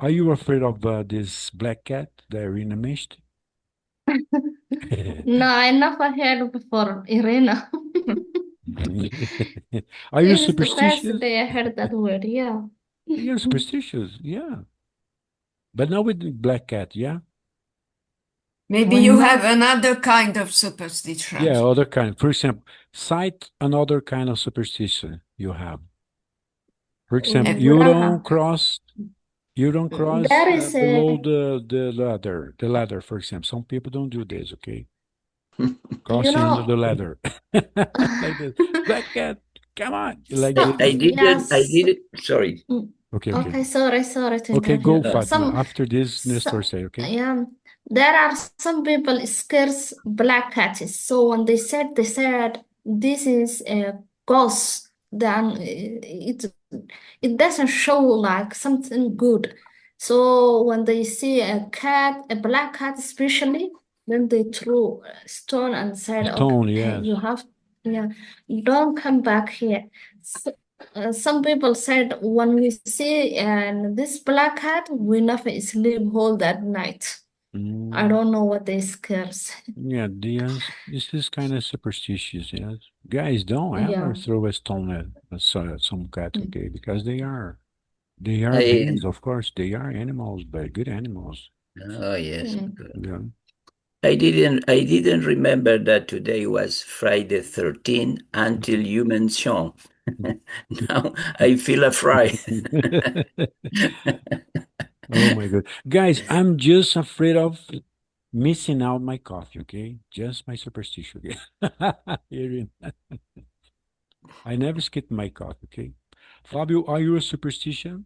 S3: Are you afraid of this black cat that Irina mentioned?
S9: No, I never heard before, Irina.
S3: Are you
S9: This is the first
S3: superstitious?
S9: day I heard that word. Yeah.
S3: You're superstitious, yeah. But not with the black cat, yeah?
S5: Maybe
S9: Why
S5: you have
S9: not?
S5: another kind of superstition.
S3: Yeah, other kind. For example, cite another kind of superstition you have. For example,
S9: Well,
S3: you don't cross
S9: there is
S3: below
S9: a,
S3: the ladder, for example. Some people don't do this, okay?
S9: you
S3: Crossing under the
S9: know,
S3: ladder. Like this. Black cat, come on. Like
S6: I,
S3: this.
S6: I
S9: so,
S6: didn't. I
S9: yes.
S6: didn't. Sorry.
S9: Mm.
S3: Okay, okay.
S9: Okay, sorry to
S3: Okay,
S9: interrupt
S3: go,
S9: you.
S3: Fatima. After this, Nestor say, okay?
S9: Yeah, there are some people scares black cats. So when they said this is a ghost, then it doesn't show like something good. So when they see a cat, a black cat especially, Then they threw a stone and said,
S3: Stone,
S9: okay,
S3: yes.
S9: yeah, you don't come back here. So, some people said when we see this black cat, we never sleep whole that night. I don't know what they scares.
S3: Yeah, this is kind of superstitious, yes. Guys, don't ever
S9: Yeah.
S3: throw a stone at some cat, okay? Because they are
S6: I,
S3: beings, of course. They are animals, but good animals.
S6: oh yes.
S9: Mm.
S6: Good.
S3: Yeah.
S6: I didn't remember that today was Friday 13 until you mentioned. Now I feel afraid.
S3: Oh my God. Guys, I'm just afraid of missing out my coffee, okay? Just my superstition, okay? Hearing- I never skip my coffee, okay? Fabio, are you a superstition?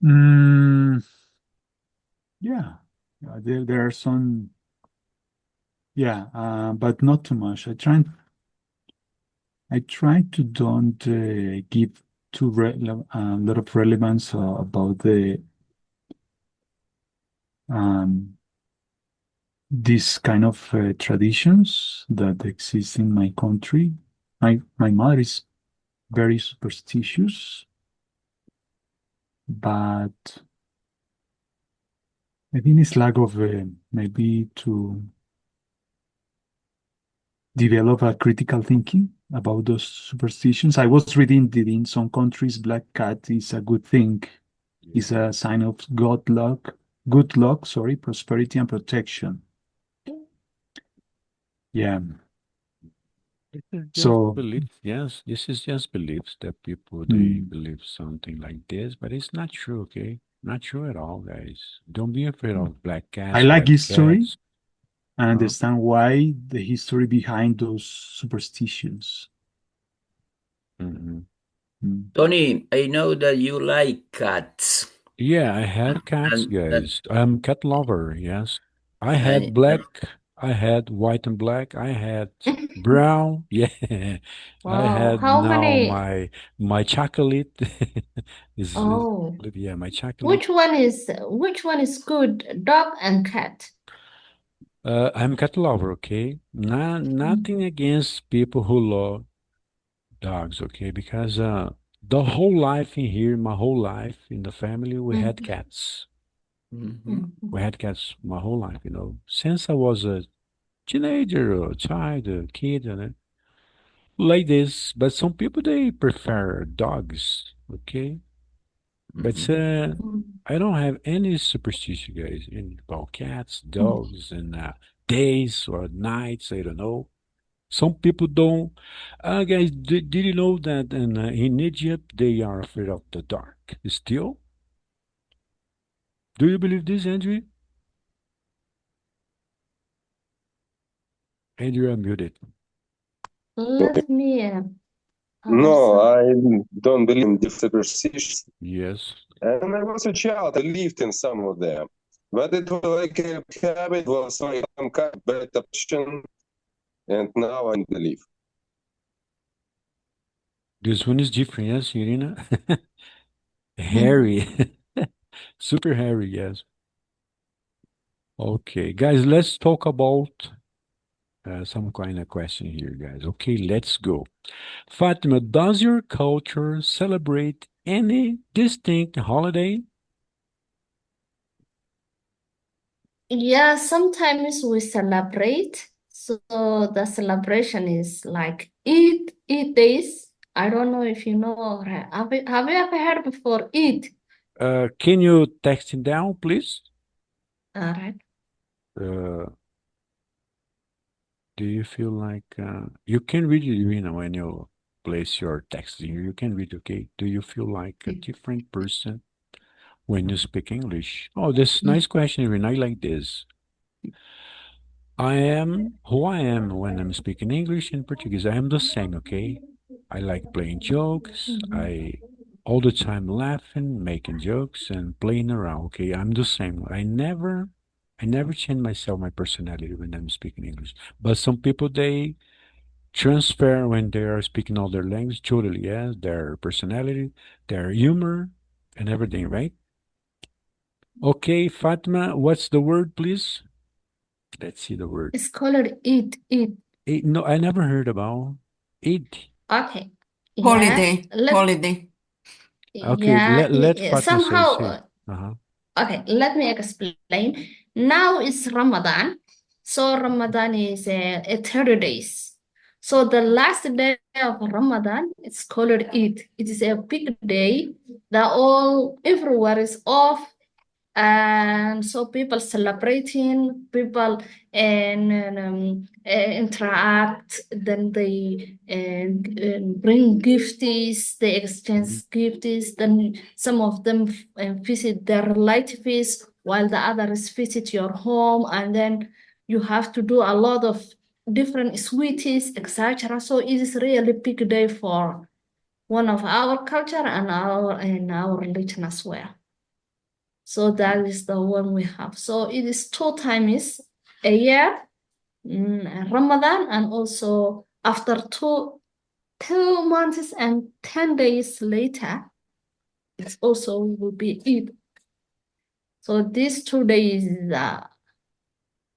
S4: Mm, yeah, there are some, yeah, but not too much. I try to don't give a lot of relevance about the um, these kind of traditions that exist in my country. My mother is very superstitious, but I think it's lack of maybe to develop a critical thinking about those superstitions. I was reading that in some countries, black cat is a good thing, is a sign of good luck, sorry, prosperity and protection. Yeah.
S3: This is just
S4: So,
S3: belief. Yes, this is just beliefs that people they
S4: mm,
S3: believe something like this, but it's not true, okay? Not true at all, guys. Don't be afraid of black
S4: I
S3: cats,
S4: like
S3: white
S4: history
S3: cats.
S4: and
S3: Huh?
S4: understand why the history behind those superstitions.
S3: Hmm.
S4: Mm.
S6: Tony, I know that you like cats.
S3: Yeah, I had cats,
S6: And
S3: guys. I'm cat lover, yes. I
S6: I,
S3: had black, I had white and black, I had brown, yeah. I
S9: Wow.
S3: had
S9: How
S3: now
S9: many?
S3: my chocolate is
S9: Oh,
S3: yeah, my chocolate.
S9: which one is good? Dog and cat.
S3: I'm cat lover, okay? Nothing
S9: Mm.
S3: against people who love dogs, okay? Because the whole life in here, my whole life in the family, we had
S9: Mm.
S3: cats.
S6: Mhm.
S3: We
S9: Mm.
S3: had cats my whole life, since I was a teenager or a child, a kid, like this. But some people they prefer dogs, okay? But
S6: Mhm.
S9: Mm.
S3: I don't have any superstition, guys, about cats,
S9: Mm.
S3: dogs, and days or nights. I don't know. Some people don't. Guys, did you know that in Egypt they are afraid of the dark? Still, do you believe this, Andrew? Andrew, I'm muted.
S9: Let me
S8: No,
S9: answer.
S8: I don't believe in these superstitions.
S3: Yes.
S8: And I was a child, I lived in some of them. But it was like a habit, was like some kind of bad option, and now I believe.
S3: This one is different, yes, Irina.
S9: Mm.
S3: Hairy, super hairy, yes. Okay, guys, let's talk about some kind of question here, guys. Okay, let's go. Fatima, does your culture celebrate any distinct holiday?
S9: Yeah, sometimes we celebrate. So the celebration is like Eid days. I don't know if you know. Right? Have you ever heard before Eid?
S3: Can you text it down, please?
S9: All right.
S3: Uh, do you feel like you can read it, when you place your text here? You can read, okay? Do you feel like a different person when you speak English? Oh, this nice question, Irene. I like this. I am who I am when I'm speaking English and Portuguese. I am the same, okay? I like playing jokes. I all the time laughing, making jokes and playing around, okay? I'm the same. I never change myself, my personality when I'm speaking English. But some people they transfer when they are speaking other language, totally, yes, their personality, their humor and everything, right? Okay, Fatima, what's the word, please? Let's see the word.
S9: It's called Eid. Eid.
S3: Eid. No, I never heard about Eid.
S9: Okay. Yeah.
S5: Holiday. Holiday.
S3: Okay,
S9: Yeah.
S3: let Fatma say.
S9: Somehow. Okay, let me explain. Now it's Ramadan. So Ramadan is 30 days. So the last day of Ramadan, it's called Eid. It is a big day that everywhere is off, and so people celebrating, people interact, then they bring gifts, they exchange gifts, then some of them visit their relatives while the others visit your home, and then you have to do a lot of different sweeties, etc. So it is really big day for one of our culture and our religion as well. So that is the one we have. So it is 2 times a year, Ramadan, and also after two months and 10 days later, it also will be Eid. So these 2 days is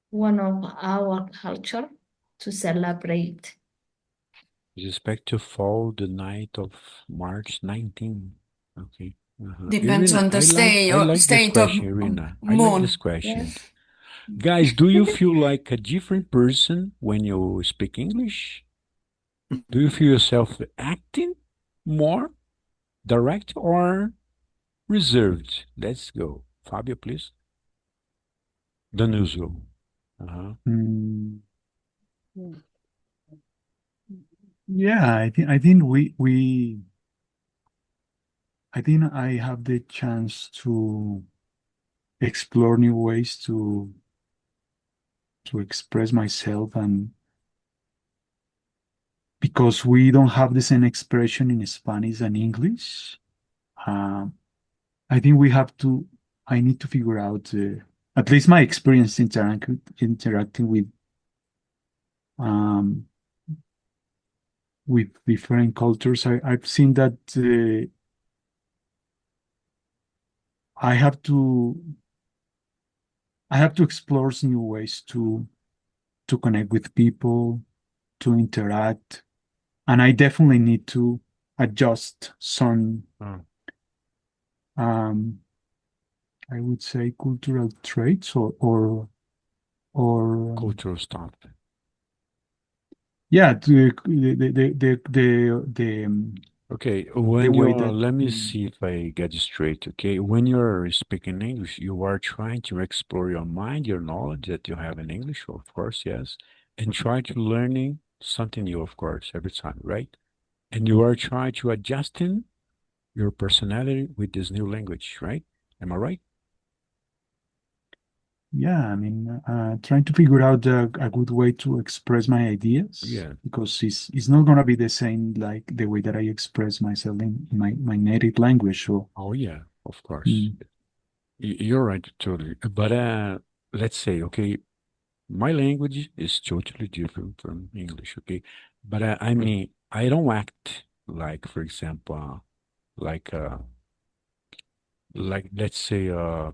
S9: one of our culture to celebrate.
S3: We expect to fall the night of March 19. Okay.
S5: Depends
S3: Irina,
S5: on the
S3: I like this
S5: state of
S3: question, Irina. I like this
S5: moon.
S3: question.
S9: Yes.
S3: Guys, do you feel like a different person when you speak English? Do you feel yourself acting more direct or reserved? Let's go. Fabio, please. Than usual.
S4: Mm, yeah, I think I think I have the chance to explore new ways to express myself, and because we don't have the same expression in Spanish and English, I think I need to figure out, at least my experience interacting um, with different cultures. I've seen that I have to explore some new ways to connect with people, to interact, and I definitely need to adjust some I would say cultural traits or
S3: cultural stuff.
S4: Yeah, the
S3: Okay, let me see if I get it straight. Okay, when you're speaking English, you are trying to explore your mind, your knowledge that you have in English, of course, yes, and try to learning something new, of course, every time, right? And you are trying to adjusting your personality with this new language, right? Am I right?
S4: Yeah, I mean, trying to figure out a good way to express my ideas.
S3: Yeah.
S4: Because it's not gonna be the same like the way that I express myself in my native language. So.
S3: Oh yeah, of course. You're right, totally. But let's say, okay, my language is totally different from English, okay? But I mean, I don't act like, for example, like let's say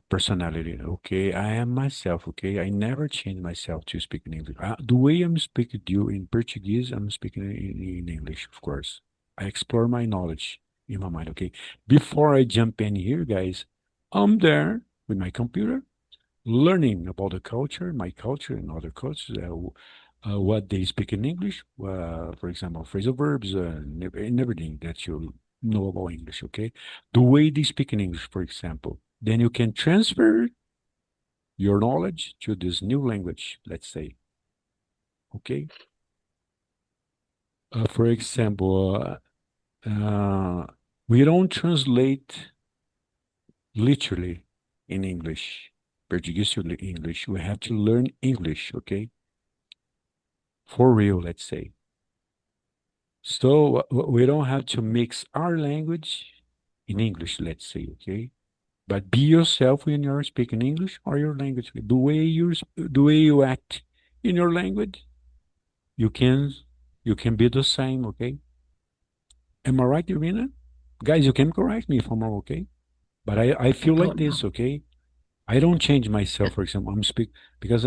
S3: personality, okay? I am myself, okay? I never change myself to speak in English. The way I'm speaking to you in Portuguese, I'm speaking in English, of course. I explore my knowledge in my mind, okay? Before I jump in here, guys, I'm there with my computer learning about the culture, my culture and other cultures, what they speak in English, for example, phrasal verbs and everything that you know about English, okay? The way they speak in English, for example. Then you can transfer your knowledge to this new language, let's say, okay? For example, we don't translate literally in English, Portuguese to English. We have to learn English, okay? For real, let's say. So we don't have to mix our language in English, let's say, okay? But be yourself when you're speaking English or your language. The way you act in your language, you can be the same, okay? Am I right, Irina? Guys, you can correct me if I'm wrong, okay? But I feel like this, okay? I don't change myself, for example. I'm speak because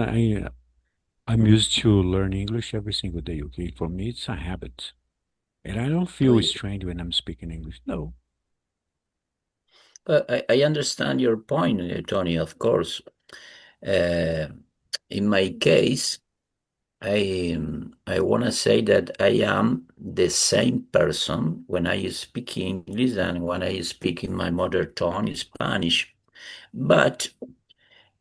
S3: I'm used to learn English every single day, okay? For me, it's a habit. And I don't feel strange when I'm speaking English. No.
S6: I understand your point, Tony, of course. In my case, I want to say that I am the same person when I speak English and when I speak in my mother tongue, Spanish. But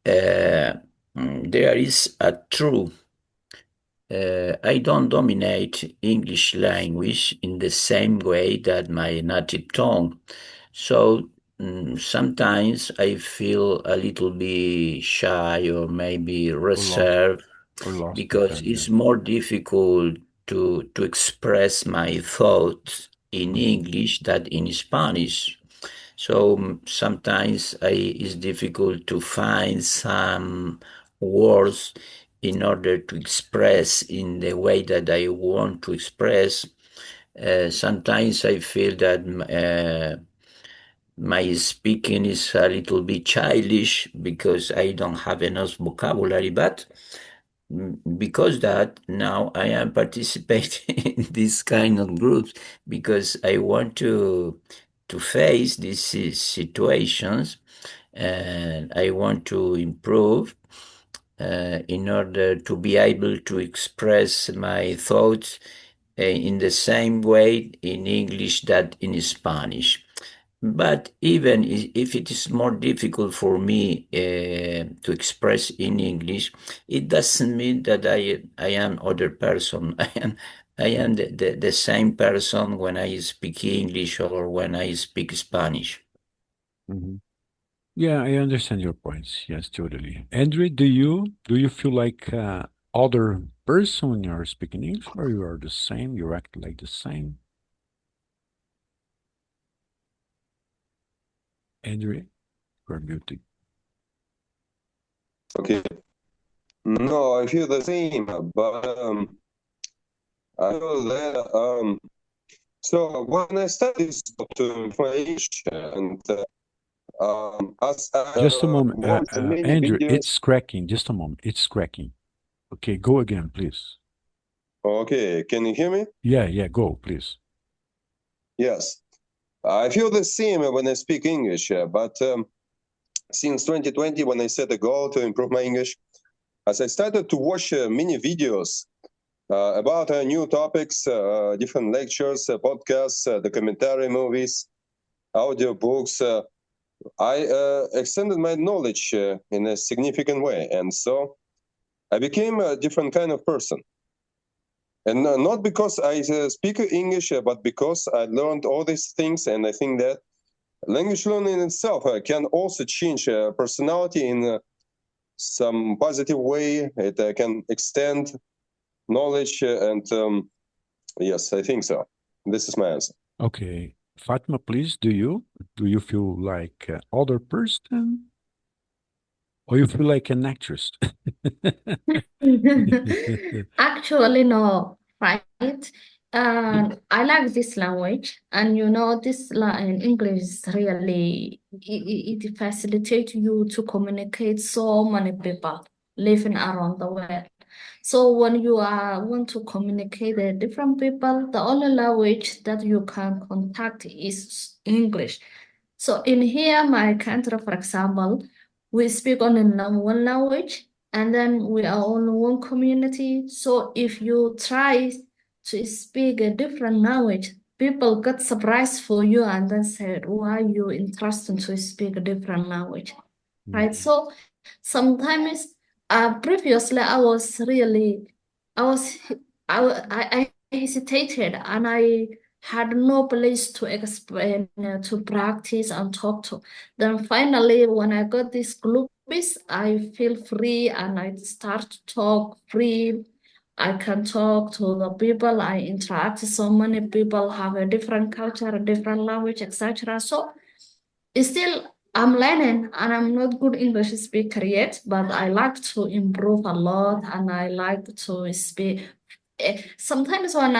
S6: there is a true. I don't dominate English language in the same way that my native tongue. So sometimes I feel a little bit shy or maybe reserved
S3: Or lost
S6: because it's more difficult to express my thoughts in English than in Spanish. So sometimes it's difficult to find some words in order to express in the way that I want to express. Sometimes I feel that my speaking is a little bit childish because I don't have enough vocabulary, but because that now I am participating in this kind of groups because I want to face these situations and I want to improve in order to be able to express my thoughts in the same way in English that in Spanish. But even if it is more difficult for me to express in English, it doesn't mean that I am other person. I am the same person when I speak English or when I speak Spanish.
S3: Mm-hmm. Yeah, I understand your points. Yes, totally. Andrew, do you feel like other person when you're speaking English, or you are the same? You act like the same? Andrew, you're muted.
S8: Okay. No, I feel the same, but I feel that so when I studied to information and as
S3: Just a moment,
S8: watched many
S3: Andrew.
S8: videos.
S3: It's cracking. Just a moment. It's cracking. Okay, go again, please.
S8: Okay, can you hear me?
S3: Yeah, go, please.
S8: Yes, I feel the same when I speak English, but since 2020, when I set a goal to improve my English, as I started to watch many videos about new topics, different lectures, podcasts, documentary movies, audiobooks, I extended my knowledge in a significant way. And so I became a different kind of person. And not because I speak English, but because I learned all these things. And I think that language learning itself can also change personality in some positive way. It can extend knowledge. And yes, I think so. This is my answer.
S3: Okay, Fatima, please. Do you feel like other person, or you feel like an actress?
S9: Actually, no, right? And I like this language, and this in English is really it facilitates you to communicate so many people living around the world. So when you want to communicate with different people, the only language that you can contact is English. So in here, my country, for example, we speak only one language, and then we are only one community. So if you try to speak a different language, people get surprised for you and then said, why are you interested to speak a different language? Right? So sometimes previously I was I hesitated and I had no place to explain to practice and talk to. Then finally when I got this groups, I feel free and I start to talk free. I can talk to the people, I interact with so many people, have a different culture, a different language, etc. So still, I'm learning and I'm not good English speaker yet, but I like to improve a lot and I like to speak. Sometimes when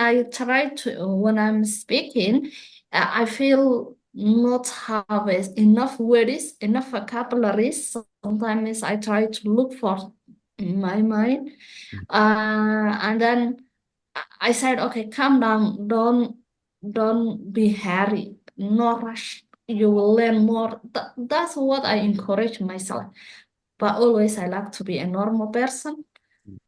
S9: I'm speaking, I feel not have enough words, enough vocabularies. Sometimes I try to look for in my mind. And then I said, okay, calm down, don't be hurry, no rush. You will learn more. That's what I encourage myself. But always I like to be a normal person,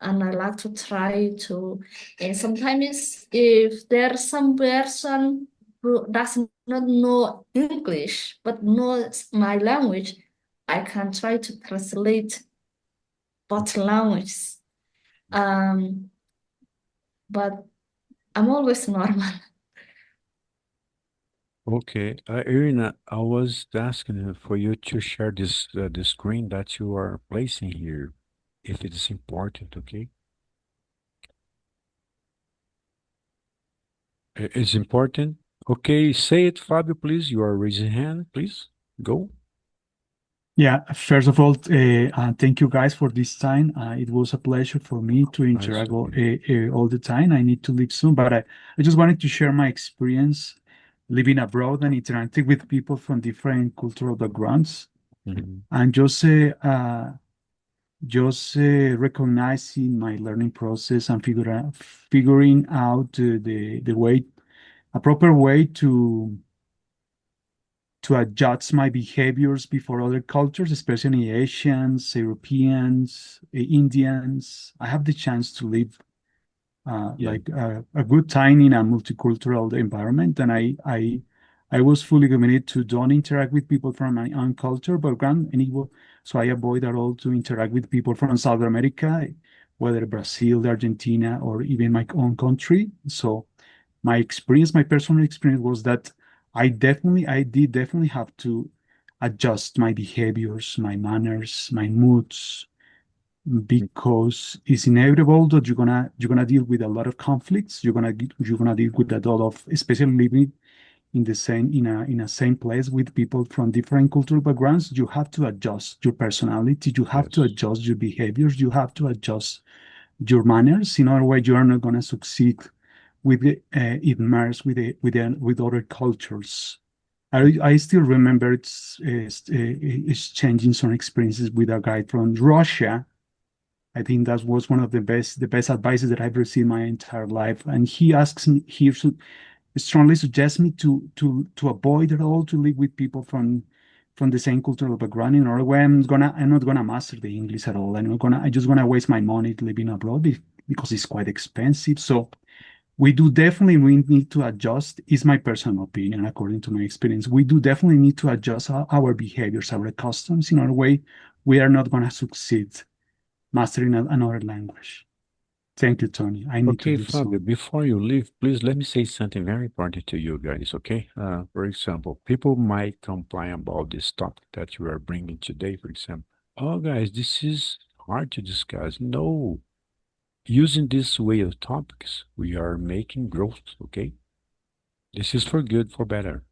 S9: and I like to try to. And sometimes if there's some person who does not know English but knows my language, I can try to translate both languages. But I'm always normal.
S3: Okay, Irina, I was asking for you to share this the screen that you are placing here, if it is important. Okay, it's important. Okay, say it, Fabio, please. You are raising hand, please. Go.
S4: Yeah, first of all, thank you guys for this time. It was a pleasure for me to
S3: Nice.
S4: interact all the time. I need to leave soon, but I just wanted to share my experience living abroad and interacting with people from different cultural backgrounds,
S3: Mhm.
S4: and just recognizing my learning process and figuring out the way, a proper way to adjust my behaviors before other cultures, especially Asians, Europeans, Indians. I have the chance to live
S3: Yeah.
S4: a good time in a multicultural environment, and I was fully committed to don't interact with people from my own culture background, so I avoid at all to interact with people from South America, whether Brazil, Argentina, or even my own country. So my personal experience was that I did definitely have to adjust my behaviors, my manners, my moods, because it's inevitable that you're gonna deal with a lot of conflicts. You're gonna deal with a lot of, especially living in the same in a same place with people from different cultural backgrounds. You have to adjust your personality. You have to
S3: Yes.
S4: adjust your behaviors. You have to adjust your manners. In other way, you are not gonna succeed with immersed with other cultures. I still remember exchanging some experiences with a guy from Russia. I think that was one of the best advices that I've received my entire life. And he strongly suggests me to avoid at all to live with people from the same cultural background. In other way, I'm not gonna master the English at all. I just gonna waste my money living abroad because it's quite expensive. So we need to adjust, is my personal opinion, according to my experience. We do definitely need to adjust our behaviors, our customs. In our way, we are not going to succeed mastering another language. Thank you, Tony. I need to
S3: Okay,
S4: leave
S3: Fabio,
S4: soon.
S3: before you leave, please let me say something very important to you guys, okay? For example, people might complain about this topic that you are bringing today, for example. Oh, guys, this is hard to discuss. No, using this way of topics, we are making growth, okay? This is for good, for better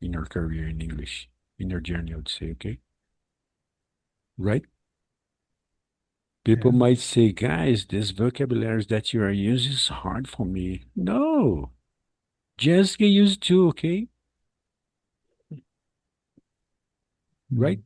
S3: in your career in English, in your journey, I would say, okay? Right? People
S4: Yeah.
S3: might say, guys, this vocabulary that you are using is hard for me. No, just get used to, okay? Right?
S4: Mm.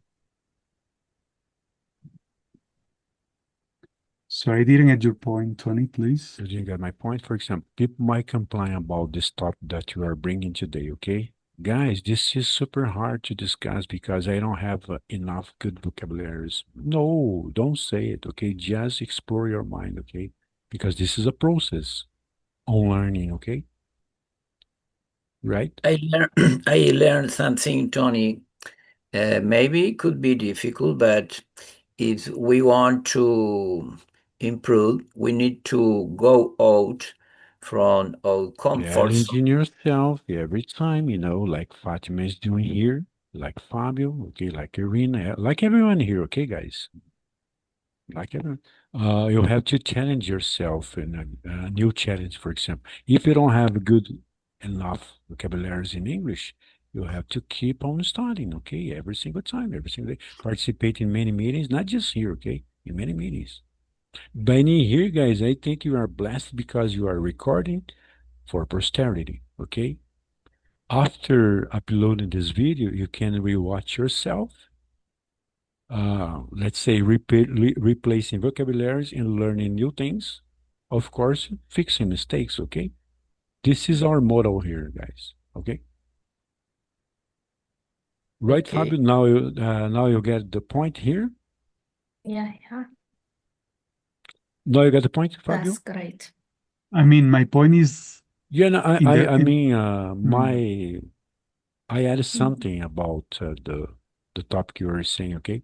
S4: So I didn't get your point, Tony, please.
S3: You didn't get my point. For example, people might complain about this topic that you are bringing today, okay? Guys, this is super hard to discuss because I don't have enough good vocabularies. No, don't say it, okay? Just explore your mind, okay? Because this is a process on learning, okay? Right?
S6: I learned something, Tony. Maybe it could be difficult, but if we want to improve, we need to go out from our comfort zone.
S3: Challenging yourself every time, like Fatima is doing here, like Fabio, okay, like Irina, like everyone here, okay, guys? Like everyone. You have to challenge yourself in a new challenge, for example. If you don't have good enough vocabularies in English, you have to keep on studying, okay, every single time, every single day. Participate in many meetings, not just here, okay, in many meetings. Benny here, guys, I think you are blessed because you are recording for posterity, okay? After uploading this video, you can rewatch yourself let's say replacing vocabularies and learning new things. Of course, fixing mistakes, okay? This is our motto here, guys, okay? Right,
S6: Okay.
S3: Fabio? Now you get the point here?
S9: Yeah,
S3: Now you get the point, Fabio?
S9: that's great.
S4: I mean, my point is
S3: Yeah, no,
S4: in the
S3: I
S4: in,
S3: mean,
S4: mm,
S3: I added something about the topic you were saying, okay?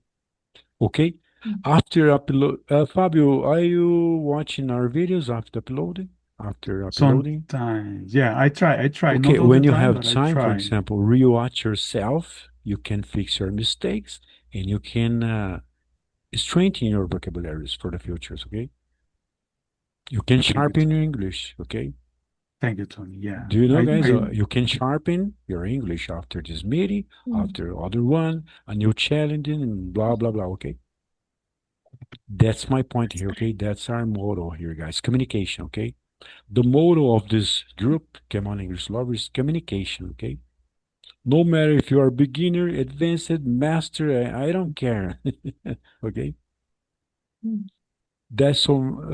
S3: Okay.
S9: Mm.
S3: After upload, Fabio, are you watching our videos after uploading? After uploading?
S4: sometimes, yeah, I try,
S3: Okay,
S4: not all the
S3: when you
S4: time,
S3: have
S4: but I
S3: time, for
S4: try.
S3: example, rewatch yourself, you can fix your mistakes and you can strengthen your vocabularies for the futures, okay? You can
S4: Thank you,
S3: sharpen your
S4: Tony.
S3: English, okay?
S4: Thank you, Tony. Yeah,
S3: Do you know,
S4: I,
S3: guys,
S4: I
S3: you can sharpen your English after this meeting,
S9: Mm.
S3: after other one, a new challenge, and blah, blah, blah, okay? That's my point here, okay? That's our motto here, guys. Communication, okay? The motto of this group, Come On English Lovers, is communication, okay? No matter if you are beginner, advanced, master, I don't care. Okay?
S9: Mm.
S3: That's so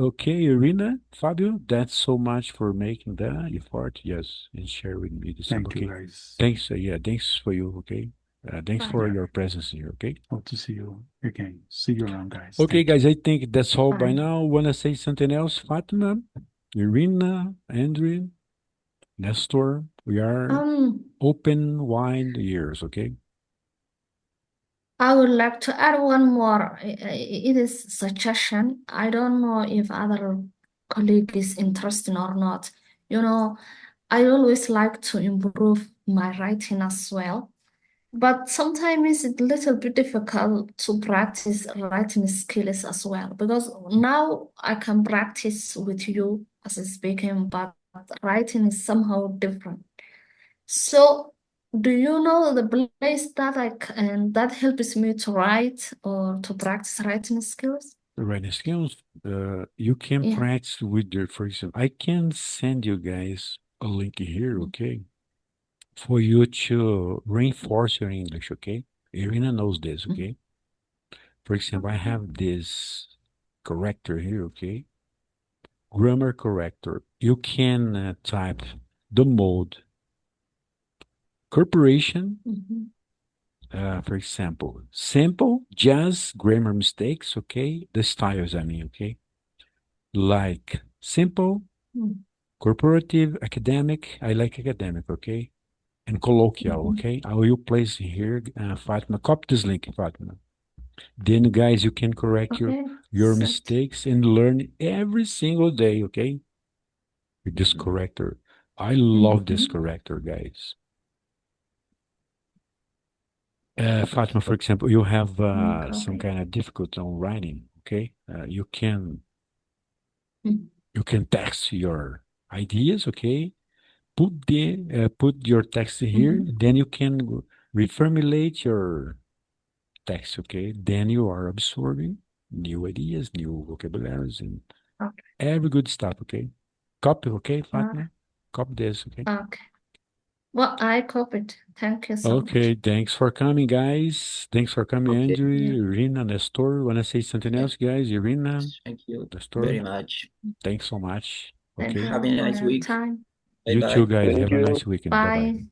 S3: okay, Irina, Fabio. That's so much for making the effort, yes, and share with me this time.
S4: thank you,
S3: Okay.
S4: guys.
S3: Thanks. Yeah, thanks for you. Okay. Thanks
S9: Bye.
S3: for
S4: Yeah,
S3: your presence here. Okay.
S4: hope to see you again. See you around, guys.
S3: Okay,
S4: Thank you.
S3: guys. I think that's all by
S9: Bye.
S3: now. Wanna say something else, Fatima, Irina, Andrew, Nestor? We are open wide ears. Okay.
S9: I would like to add one more. It is suggestion. I don't know if other colleague is interested or not. You know, I always like to improve my writing as well. But sometimes it's a little bit difficult to practice writing skills as well because now I can practice with you as a speaking, but writing is somehow different. So, do you know the place that I can that helps me to write or to practice writing skills?
S3: Writing skills. You can
S9: Yeah.
S3: practice with your, for example, I can send you guys a link here. Okay. For you to reinforce your English, okay? Irina knows this, okay? For example, I have this corrector here, okay? Grammar corrector. You can type the mode corporation, for example, simple, just grammar mistakes, okay? The styles, I mean, okay? Like simple, corporative, academic. I like academic, okay? And colloquial, okay? I will place here, Fatima. Copy this link, Fatima. Then, guys, you can correct your
S9: set.
S3: mistakes and learn every single day, okay? With this corrector. I love this corrector, guys. Fatima, for example, you have some kind of difficulty on writing, okay? You can text your ideas, okay? Put your text here, then you can reformulate your text, okay? Then you are absorbing new ideas, new vocabularies, and every good stuff, okay? Copy, okay, Fatima? Copy this, okay?
S9: Okay. Well, I copied. Thank you so much.
S3: Okay, thanks for coming, guys. Thanks for coming,
S6: Okay.
S3: Andrew, Irina, Nestor. Wanna say something else, guys? Irina,
S6: Thank you
S3: Nestor.
S6: very much.
S3: Thanks so much.
S9: Thank
S3: Okay.
S9: you
S6: Have a nice
S9: for your
S6: week.
S9: time.
S3: You
S6: Bye-bye.
S3: too, guys.
S8: Thank
S3: Have a
S8: you.
S3: nice weekend. Bye-bye.
S9: Bye.